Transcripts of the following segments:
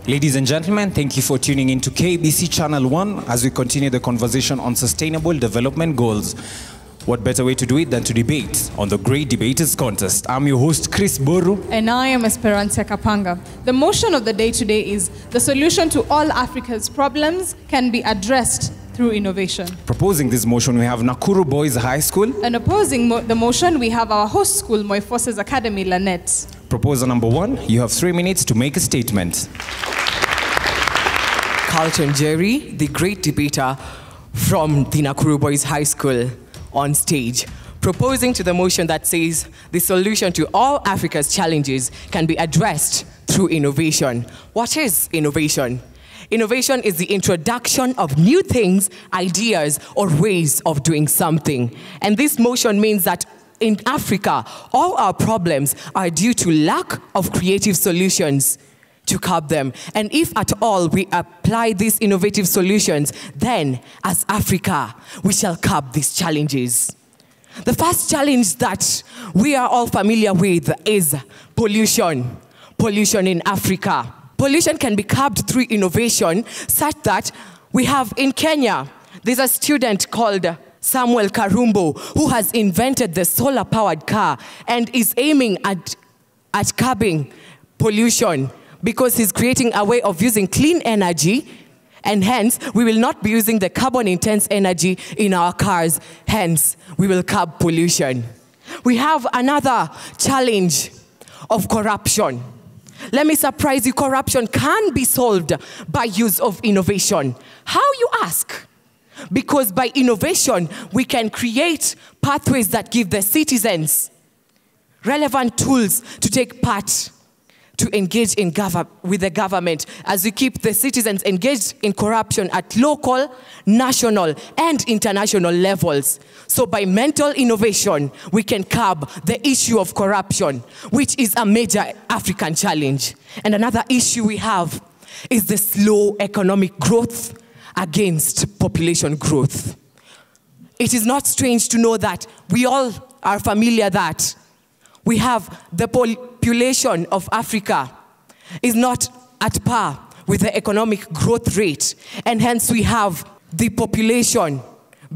Ladies and gentlemen, thank you for tuning in to KBC Channel 1 as we continue the conversation on sustainable development goals. What better way to do it than to debate on the Great Debaters Contest? I'm your host, Chris Boru. And I am Esperanza Kapanga. The motion of the day today is the solution to all Africa's problems can be addressed through innovation. Proposing this motion, we have Nakuru Boys High School. And opposing the motion, we have our host school, Moi Forces Academy, Lanet. Proposer number 1, you have 3 minutes to make a statement. Carlton Jerry, the great debater from the Nakuru Boys High School, on stage, proposing to the motion that says the solution to all Africa's challenges can be addressed through innovation. What is innovation? Innovation is the introduction of new things, ideas, or ways of doing something. And this motion means that in Africa, all our problems are due to lack of creative solutions to curb them. And if at all we apply these innovative solutions, then as Africa, we shall curb these challenges. The first challenge that we are all familiar with is pollution. Pollution in Africa. Pollution can be curbed through innovation such that we have in Kenya, there's a student called Samuel Karumbo who has invented the solar-powered car and is aiming at curbing pollution, because he's creating a way of using clean energy, and hence we will not be using the carbon-intense energy in our cars. Hence, we will curb pollution. We have another challenge of corruption. Let me surprise you, corruption can be solved by use of innovation. How, you ask? Because by innovation, we can create pathways that give the citizens relevant tools to take part, to engage with the government, as we keep the citizens engaged in corruption at local, national, and international levels. So by mental innovation, we can curb the issue of corruption, which is a major African challenge. And another issue we have is the slow economic growth against population growth. It is not strange to know that we all are familiar that we have the population of Africa is not at par with the economic growth rate, and hence we have the population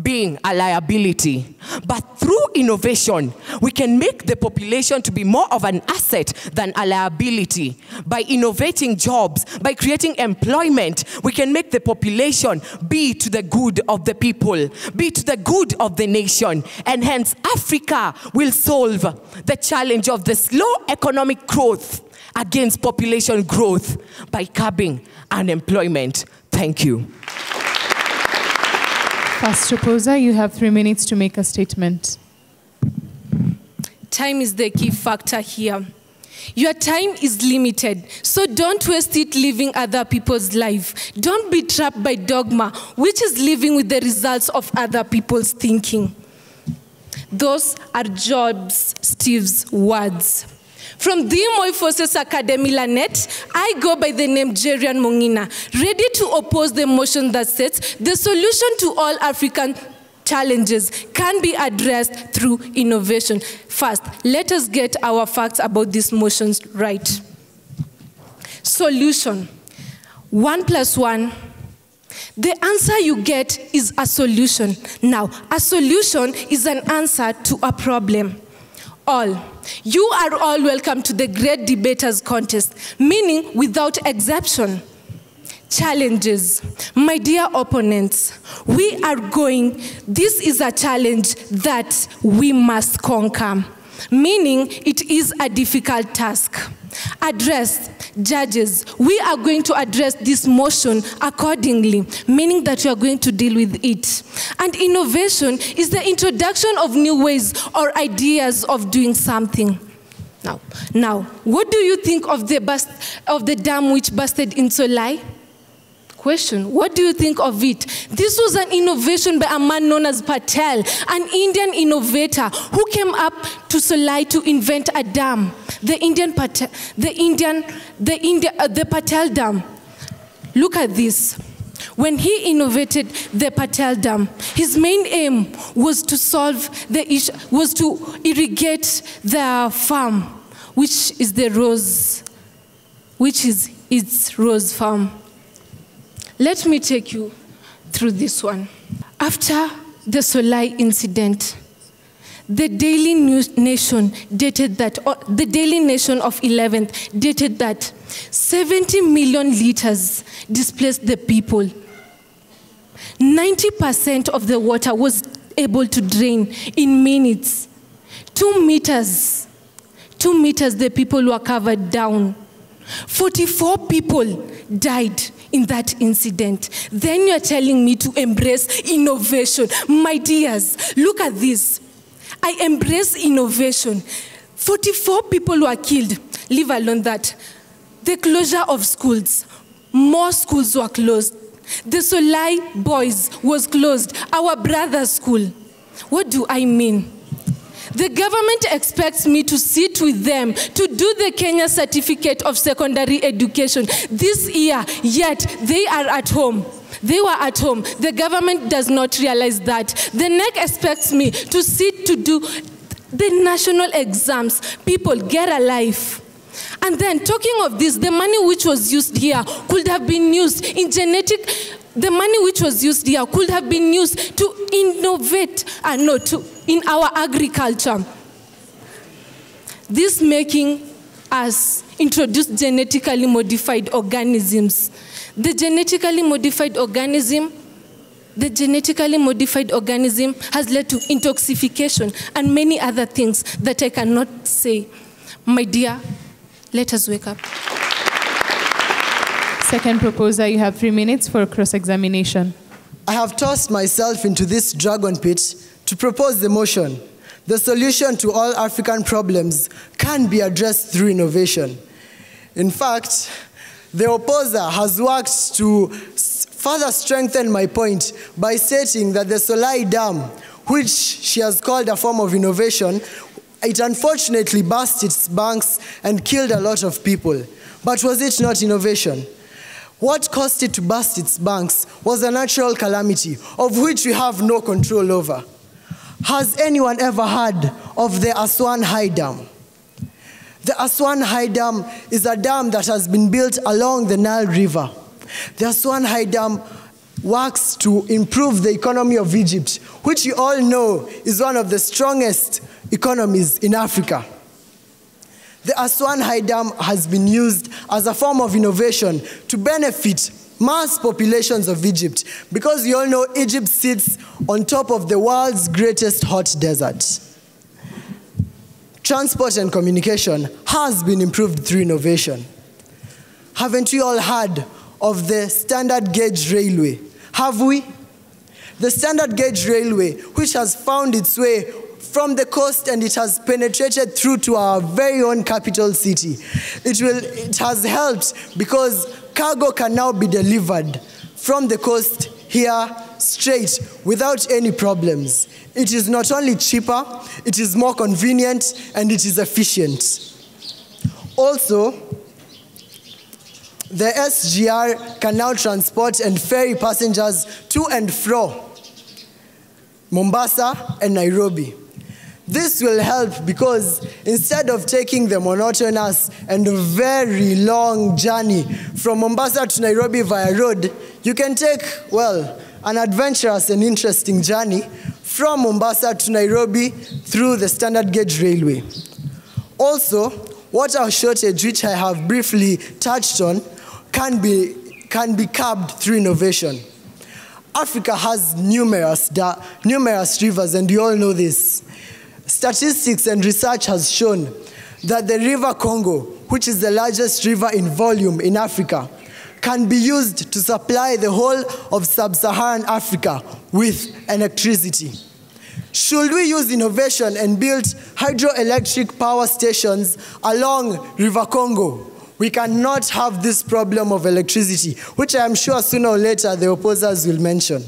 being a liability. But through innovation, we can make the population to be more of an asset than a liability. By innovating jobs, by creating employment, we can make the population be to the good of the people, be to the good of the nation. And hence, Africa will solve the challenge of the slow economic growth against population growth by curbing unemployment. Thank you. First proposer, you have 3 minutes to make a statement. Time is the key factor here. Your time is limited, so don't waste it living other people's life. Don't be trapped by dogma, which is living with the results of other people's thinking. Those are Steve's words. From the Moi Forces Academy, Lanet, I go by the name Jerian Mongina, ready to oppose the motion that says the solution to all African challenges can be addressed through innovation. First, let us get our facts about these motions right. Solution. 1 + 1. The answer you get is a solution. Now, a solution is an answer to a problem. You are all welcome to the Great Debaters Contest, meaning without exception. Challenges. My dear opponents, this is a challenge that we must conquer, meaning it is a difficult task. Address. Judges, we are going to address this motion accordingly, meaning that we are going to deal with it. And innovation is the introduction of new ways or ideas of doing something. Now, what do you think of the dam which busted in Solai? Question, what do you think of it? This was an innovation by a man known as Patel, an Indian innovator who came up to Solai to invent a dam, the Patel Dam. Look at this. When he innovated the Patel Dam, his main aim was to solve the issue, was to irrigate the farm, which is the rose, which is It's Rose Farm. Let me take you through this one. After the Solai incident, the Daily Nation dated that, the Daily Nation of 11th dated that 70 million liters displaced the people. 90% of the water was able to drain in minutes. 2 meters, the people were covered down. 44 people died in that incident. Then you're telling me to embrace innovation. My dears, look at this. I embrace innovation. 44 people were killed, leave alone that. The closure of schools, more schools were closed. The Solai Boys was closed, our brother's school. What do I mean? The government expects me to sit with them to do the Kenya Certificate of Secondary Education this year, yet they are at home. They were at home. The government does not realize that. The NEC expects me to sit to do the national exams. People, get a life. And then, talking of this, the money which was used here could have been used in the money which was used here could have been used to innovate, in our agriculture. This making us introduce genetically modified organisms. The genetically modified organism has led to intoxication and many other things that I cannot say. My dear, let us wake up. Second proposer, you have 3 minutes for cross-examination. I have tossed myself into this dragon pit to propose the motion. The solution to all African problems can be addressed through innovation. In fact, the opposer has worked to further strengthen my point by stating that the Solai Dam, which she has called a form of innovation, it unfortunately burst its banks and killed a lot of people. But was it not innovation? What caused it to burst its banks was a natural calamity of which we have no control over. Has anyone ever heard of the Aswan High Dam? The Aswan High Dam is a dam that has been built along the Nile River. The Aswan High Dam works to improve the economy of Egypt, which you all know is one of the strongest economies in Africa. The Aswan High Dam has been used as a form of innovation to benefit mass populations of Egypt, because you all know Egypt sits on top of the world's greatest hot desert. Transport and communication has been improved through innovation. Haven't you all heard of the standard gauge railway? Have we? The standard gauge railway, which has found its way from the coast and it has penetrated through to our very own capital city. It has helped because cargo can now be delivered from the coast here straight without any problems. It is not only cheaper, it is more convenient, and it is efficient. Also, the SGR can now transport and ferry passengers to and fro Mombasa and Nairobi. This will help because instead of taking the monotonous and very long journey from Mombasa to Nairobi via road, you can take, well, an adventurous and interesting journey from Mombasa to Nairobi through the standard gauge railway. Also, water shortage, which I have briefly touched on, can be curbed through innovation. Africa has numerous rivers, and you all know this. Statistics and research has shown that the River Congo, which is the largest river in volume in Africa, can be used to supply the whole of sub-Saharan Africa with electricity. Should we use innovation and build hydroelectric power stations along River Congo, we cannot have this problem of electricity, which I am sure sooner or later the opposers will mention.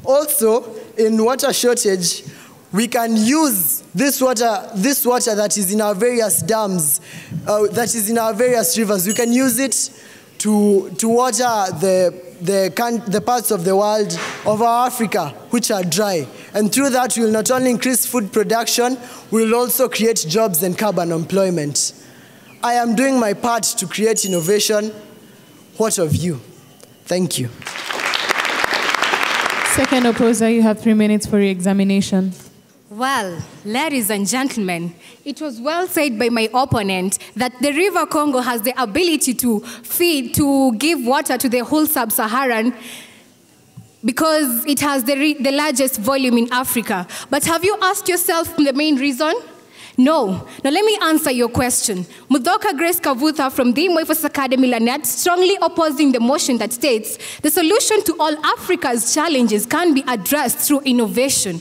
Also, in water shortage, we can use this water that is in our various dams, that is in our various rivers. We can use it to water the parts of the world of our Africa which are dry. And through that, we will not only increase food production, we will also create jobs and carbon employment. I am doing my part to create innovation. What of you? Thank you. Second opposer, you have 3 minutes for your examination. Well, ladies and gentlemen, it was well said by my opponent that the River Congo has the ability to give water to the whole sub-Saharan because it has the largest volume in Africa. But have you asked yourself the main reason? No. Now let me answer your question. Mudhoka Grace Kavutha from the Moifos Academy Lanet strongly opposing the motion that states the solution to all Africa's challenges can be addressed through innovation.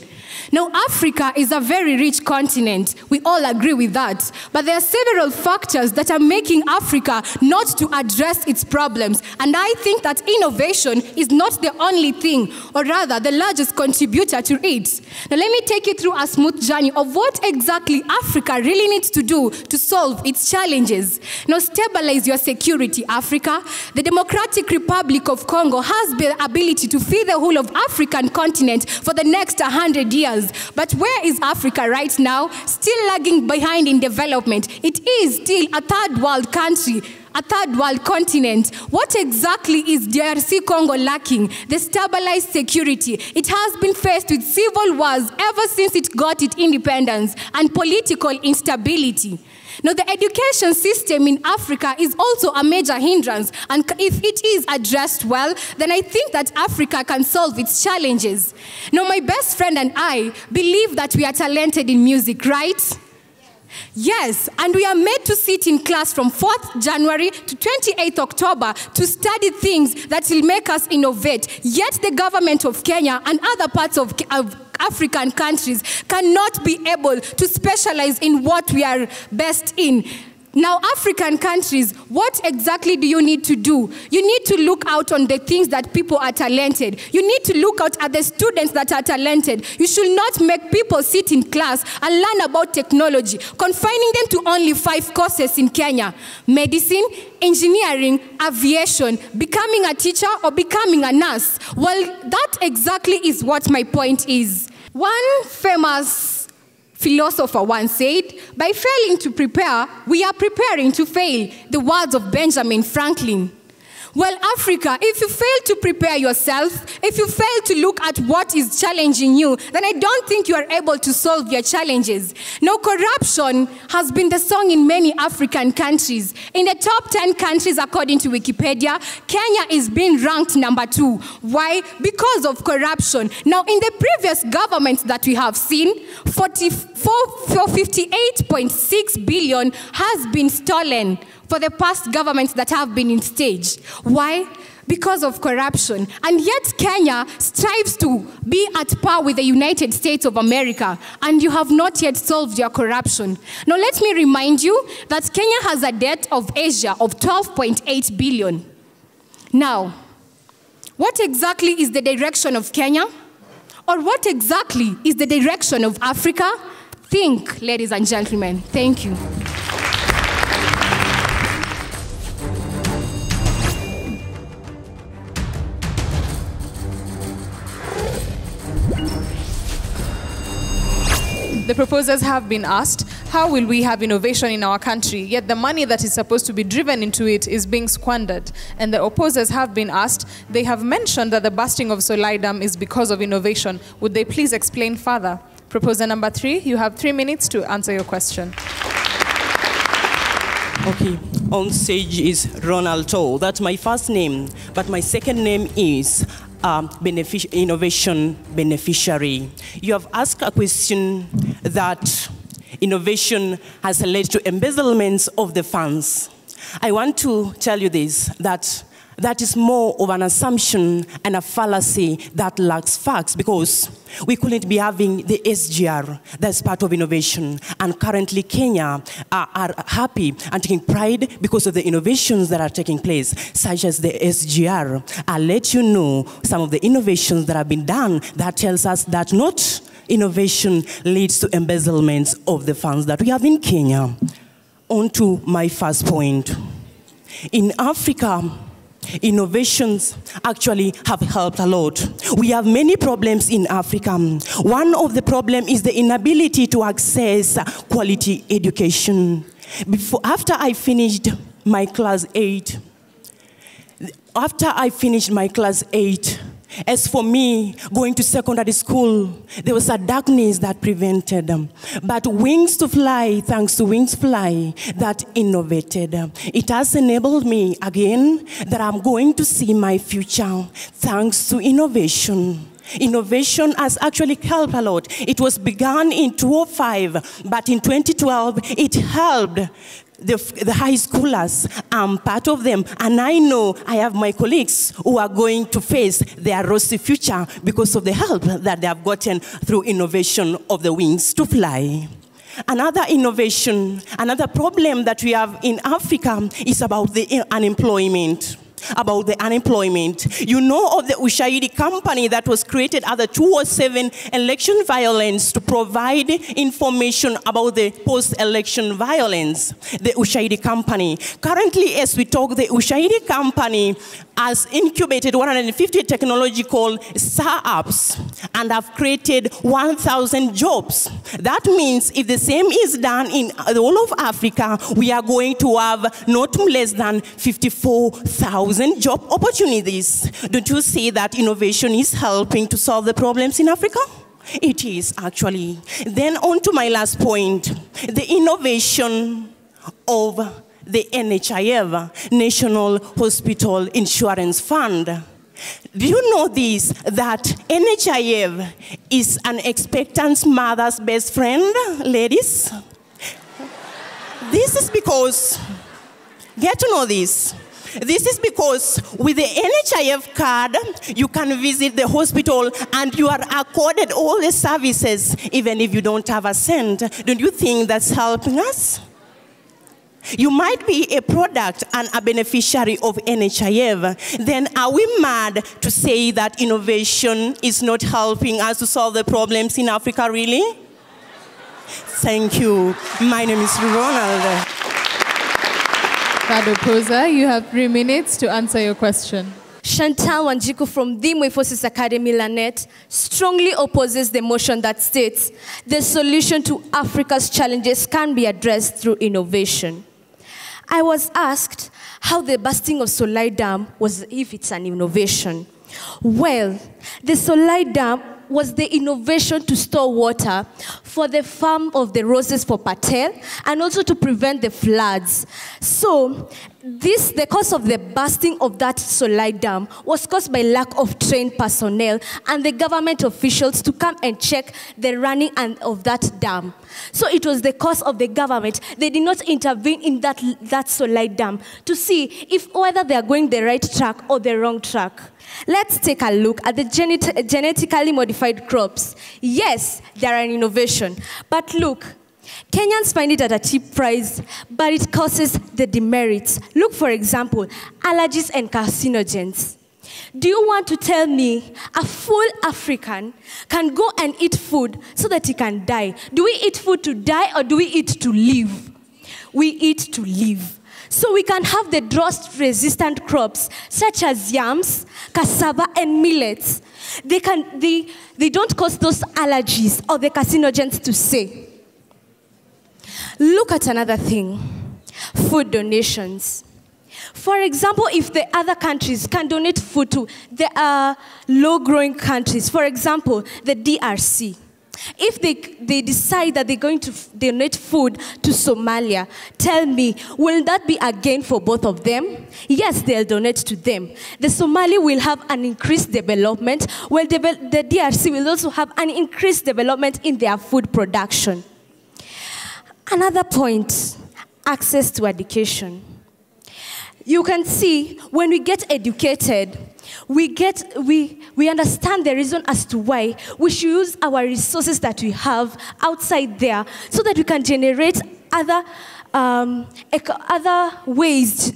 Now, Africa is a very rich continent. We all agree with that. But there are several factors that are making Africa not to address its problems. And I think that innovation is not the only thing, or rather the largest contributor to it. Now, let me take you through a smooth journey of what exactly Africa really needs to do to solve its challenges. Now, stabilize your security, Africa. The Democratic Republic of Congo has the ability to feed the whole of African continent for the next 100 years. But where is Africa right now? Still lagging behind in development. It is still a third world country, a third world continent. What exactly is DRC Congo lacking? The stabilized security. It has been faced with civil wars ever since it got its independence and political instability. Now, the education system in Africa is also a major hindrance, and if it is addressed well, then I think that Africa can solve its challenges. Now, my best friend and I believe that we are talented in music, right? Yes, and we are made to sit in class from 4th January to 28th October to study things that will make us innovate. Yet the government of Kenya and other parts of African countries cannot be able to specialize in what we are best in. Now, African countries, what exactly do you need to do? You need to look out on the things that people are talented. You need to look out at the students that are talented. You should not make people sit in class and learn about technology, confining them to only 5 courses in Kenya: medicine, engineering, aviation, becoming a teacher, or becoming a nurse. Well, that exactly is what my point is. One famous philosopher once said, by failing to prepare, we are preparing to fail. The words of Benjamin Franklin. Well, Africa, if you fail to prepare yourself, if you fail to look at what is challenging you, then I don't think you are able to solve your challenges. Now, corruption has been the song in many African countries. In the top 10 countries, according to Wikipedia, Kenya is being ranked number 2. Why? Because of corruption. Now, in the previous governments that we have seen, 58.6 billion has been stolen for the past governments that have been in stage. Why? Because of corruption. And yet Kenya strives to be at par with the United States of America, and you have not yet solved your corruption. Now let me remind you that Kenya has a debt of Asia of 12.8 billion. Now, what exactly is the direction of Kenya? Or what exactly is the direction of Africa? Think, ladies and gentlemen. Thank you. The proposers have been asked, how will we have innovation in our country, yet the money that is supposed to be driven into it is being squandered? And the opposers have been asked, they have mentioned that the bursting of Solai Dam is because of innovation. Would they please explain further? Proposer number 3, you have 3 minutes to answer your question. Okay, on stage is Ronaldo. That's my first name, but my second name is innovation beneficiary. You have asked a question that innovation has led to embezzlements of the funds. I want to tell you this, that is more of an assumption and a fallacy that lacks facts, because we couldn't be having the SGR that's part of innovation. And currently Kenya are happy and taking pride because of the innovations that are taking place, such as the SGR. I'll let you know some of the innovations that have been done that tells us that not innovation leads to embezzlements of the funds that we have in Kenya. On to my first point. In Africa, innovations actually have helped a lot. We have many problems in Africa. One of the problems is the inability to access quality education. After I finished my class 8, as for me, going to secondary school, there was a darkness that prevented them. But Wings to Fly, thanks to Wings Fly, that innovated. It has enabled me again that I'm going to see my future thanks to innovation. Innovation has actually helped a lot. It was begun in 2005, but in 2012, it helped the high schoolers. I'm part of them, and I know I have my colleagues who are going to face their rosy future because of the help that they have gotten through innovation of the Wings to Fly. Another innovation, another problem that we have in Africa is about the unemployment. You know of the Ushahidi company that was created at the 2007 election violence to provide information about the post-election violence. The Ushahidi company. Currently, as we talk, the Ushahidi company has incubated 150 technological startups and have created 1,000 jobs. That means if the same is done in the whole of Africa, we are going to have not less than 54,000 job opportunities. Don't you see that innovation is helping to solve the problems in Africa? It is, actually. Then on to my last point, the innovation of the NHIF, National Hospital Insurance Fund. Do you know this, that NHIF is an expectant mother's best friend, ladies? This is because, get to know this. This is because with the NHIF card, you can visit the hospital and you are accorded all the services, even if you don't have a cent. Don't you think that's helping us? You might be a product and a beneficiary of NHIF. Then are we mad to say that innovation is not helping us to solve the problems in Africa, really? Thank you. My name is Ronald. Third opposer, you have 3 minutes to answer your question. Chantal Wanjiku from the Moifosis Academy, Lanet, strongly opposes the motion that states the solution to Africa's challenges can be addressed through innovation. I was asked how the bursting of Solai Dam was, if it's an innovation. Well, the Solai Dam was the innovation to store water for the farm of the roses for Patel and also to prevent the floods. So the cause of the bursting of that Solai Dam was caused by lack of trained personnel and the government officials to come and check the running of that dam. So it was the cause of the government. They did not intervene in that Solai Dam to see whether they are going the right track or the wrong track. Let's take a look at the genetically modified crops. Yes, they are an innovation. But look, Kenyans find it at a cheap price, but it causes the demerits. Look, for example, allergies and carcinogens. Do you want to tell me a full African can go and eat food so that he can die? Do we eat food to die or do we eat to live? We eat to live. So we can have the drought-resistant crops such as yams, cassava, and millets. They don't cause those allergies or the carcinogens to say. Look at another thing, food donations. For example, if the other countries can donate food to the low-growing countries, for example, the DRC, if they decide that they're going to donate food to Somalia, tell me, will that be a gain for both of them? Yes, they'll donate to them. The Somali will have an increased development, while the DRC will also have an increased development in their food production. Another point, access to education. You can see when we get educated, we understand the reason as to why we should use our resources that we have outside there so that we can generate other ways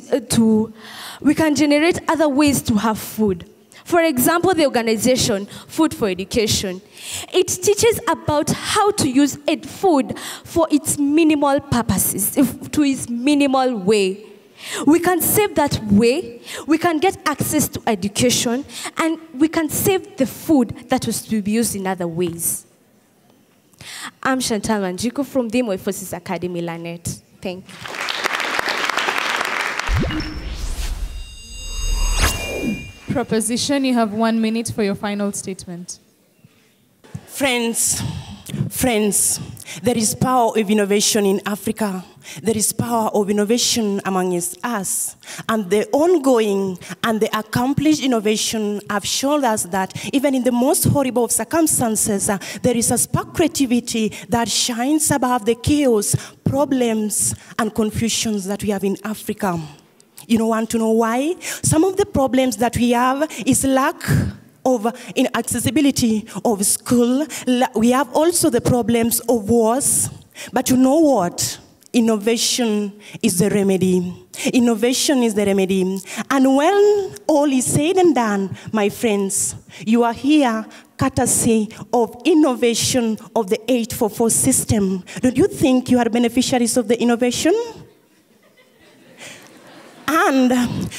to have food. For example, the organization Food for Education. It teaches about how to use food for its minimal purposes, to its minimal way. We can save that way, we can get access to education, and we can save the food that was to be used in other ways. I'm Chantal Wanjiku from the Moifosis Academy, Lanet. Thank you. Proposition, you have 1 minute for your final statement. Friends, there is power of innovation in Africa. There is power of innovation among us. And the ongoing and the accomplished innovation have shown us that even in the most horrible of circumstances, there is a spark creativity that shines above the chaos, problems, and confusions that we have in Africa. You don't want to know why? Some of the problems that we have is lack of inaccessibility of school. We have also the problems of wars. But you know what? Innovation is the remedy. Innovation is the remedy. And when all is said and done, my friends, you are here courtesy of innovation of the 844 system. Don't you think you are beneficiaries of the innovation? And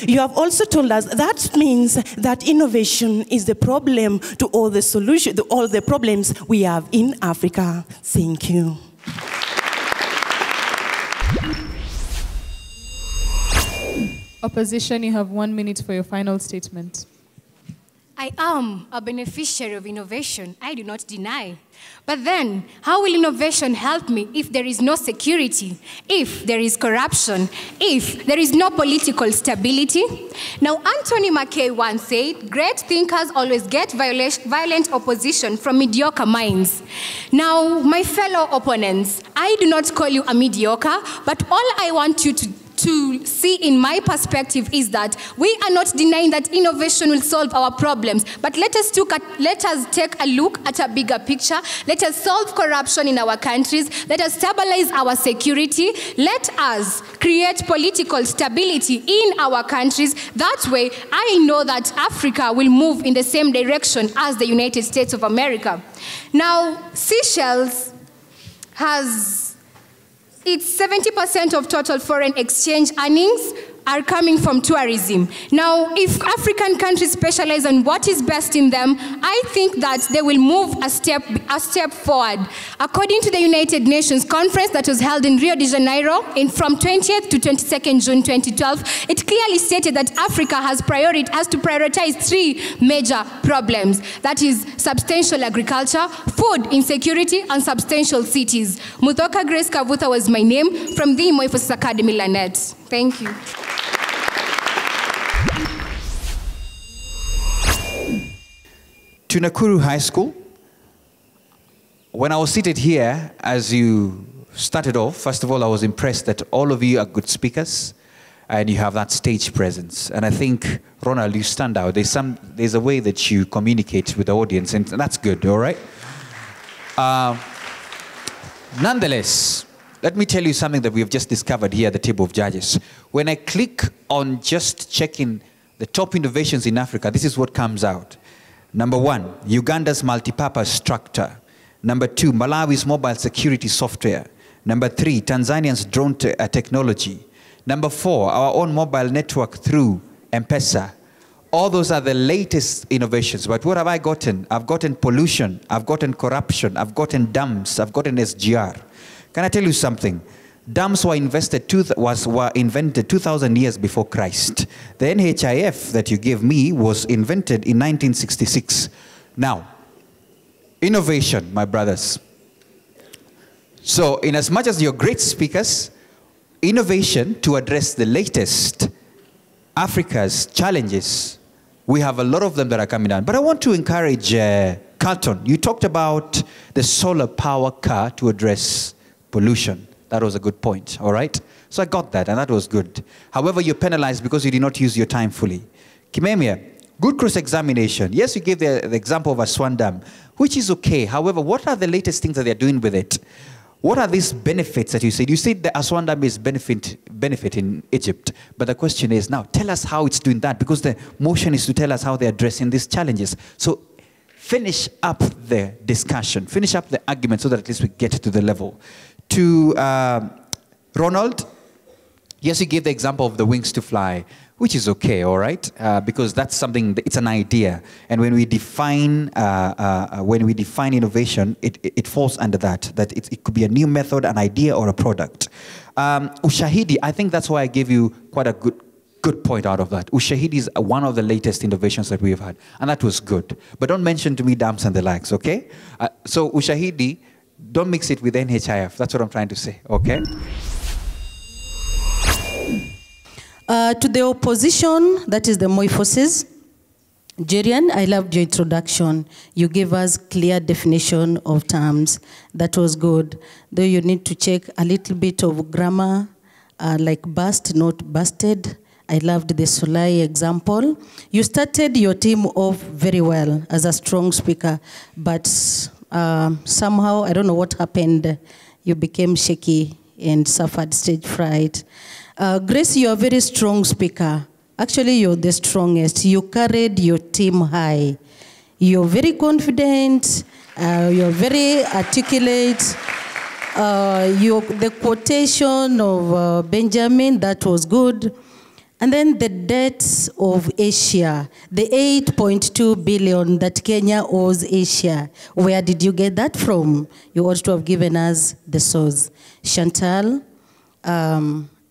you have also told us that means that innovation is the problem to all the solution, to all the problems we have in Africa. Thank you. Opposition, you have 1 minute for your final statement. I am a beneficiary of innovation, I do not deny. But then, how will innovation help me if there is no security, if there is corruption, if there is no political stability? Now, Anthony Mackay once said, great thinkers always get violent opposition from mediocre minds. Now, my fellow opponents, I do not call you a mediocre, but all I want you to see in my perspective is that we are not denying that innovation will solve our problems, but let us take a look at a bigger picture. Let us solve corruption in our countries. Let us stabilize our security. Let us create political stability in our countries. That way, I know that Africa will move in the same direction as the United States of America. Now, Seychelles has it's 70% of total foreign exchange earnings are coming from tourism. Now, if African countries specialize on what is best in them, I think that they will move a step forward. According to the United Nations conference that was held in Rio de Janeiro from 20th to 22nd June 2012, it clearly stated that Africa has to prioritize 3 major problems. That is substantial agriculture, food insecurity, and substantial cities. Muthoka Grace Kavutha was my name from the Moifos Academy, Lanet. Thank you. To Nakuru High School, when I was seated here, as you started off, first of all, I was impressed that all of you are good speakers and you have that stage presence. And I think, Ronald, you stand out. There's a way that you communicate with the audience, and that's good, all right? Nonetheless, let me tell you something that we have just discovered here at the table of judges. When I click on just checking the top innovations in Africa, this is what comes out. Number 1, Uganda's multipurpose structure. Number 2, Malawi's mobile security software. Number 3, Tanzania's drone technology. Number 4, our own mobile network through M-Pesa. All those are the latest innovations. But what have I gotten? I've gotten pollution. I've gotten corruption. I've gotten dams. I've gotten SGR. Can I tell you something? Dams were invented 2,000 years before Christ. The NHIF that you gave me was invented in 1966. Now, innovation, my brothers. So, in as much as you're great speakers, innovation to address the latest Africa's challenges, we have a lot of them that are coming down. But I want to encourage Carlton. You talked about the solar power car to address pollution. That was a good point, all right? So I got that, and that was good. However, you're penalized because you did not use your time fully. Kimemia, good cross-examination. Yes, you gave the example of Aswan Dam, which is okay. However, what are the latest things that they're doing with it? What are these benefits that you said? You said the Aswan Dam is benefit in Egypt. But the question is now, tell us how it's doing that, because the motion is to tell us how they're addressing these challenges. So finish up the discussion, finish up the argument so that at least we get to the level. To Ronald, yes, you gave the example of the wings to fly, which is okay, all right? Because that's something, it's an idea. And when we define innovation, it falls under that it could be a new method, an idea, or a product. Ushahidi, I think that's why I gave you quite a good point out of that. Ushahidi is one of the latest innovations that we have had, and that was good. But don't mention to me dams and the likes, okay? So Ushahidi, don't mix it with NHIF. That's what I'm trying to say, okay? To the opposition, that is the Moi forces. Jerian, I loved your introduction. You gave us clear definition of terms. That was good. Though you need to check a little bit of grammar, like bust, not busted. I loved the Solai example. You started your team off very well as a strong speaker, but somehow, I don't know what happened. You became shaky and suffered stage fright. Grace, you're a very strong speaker. Actually, you're the strongest. You carried your team high. You're very confident. You're very articulate. The quotation of Benjamin, that was good. And then the debts of Asia, the 8.2 billion that Kenya owes Asia. Where did you get that from? You ought to have given us the source. Chantal,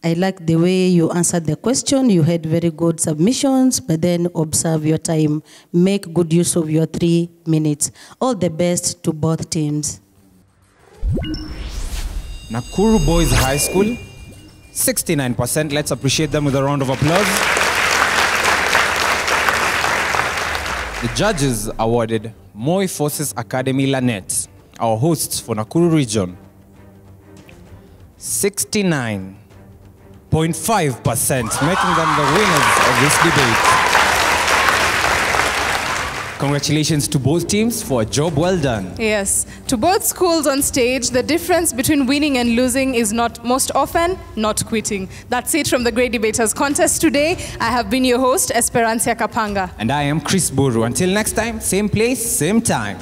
I like the way you answered the question. You had very good submissions, but then observe your time. Make good use of your 3 minutes. All the best to both teams. Nakuru Boys High School, 69%. Let's appreciate them with a round of applause. The judges awarded Moi Forces Academy Lanet, our hosts for Nakuru region, 69.5%, making them the winners of this debate. Congratulations to both teams for a job well done. Yes. To both schools on stage, the difference between winning and losing is most often not quitting. That's it from the Great Debaters Contest today. I have been your host, Esperancia Kapanga. And I am Chris Buru. Until next time, same place, same time.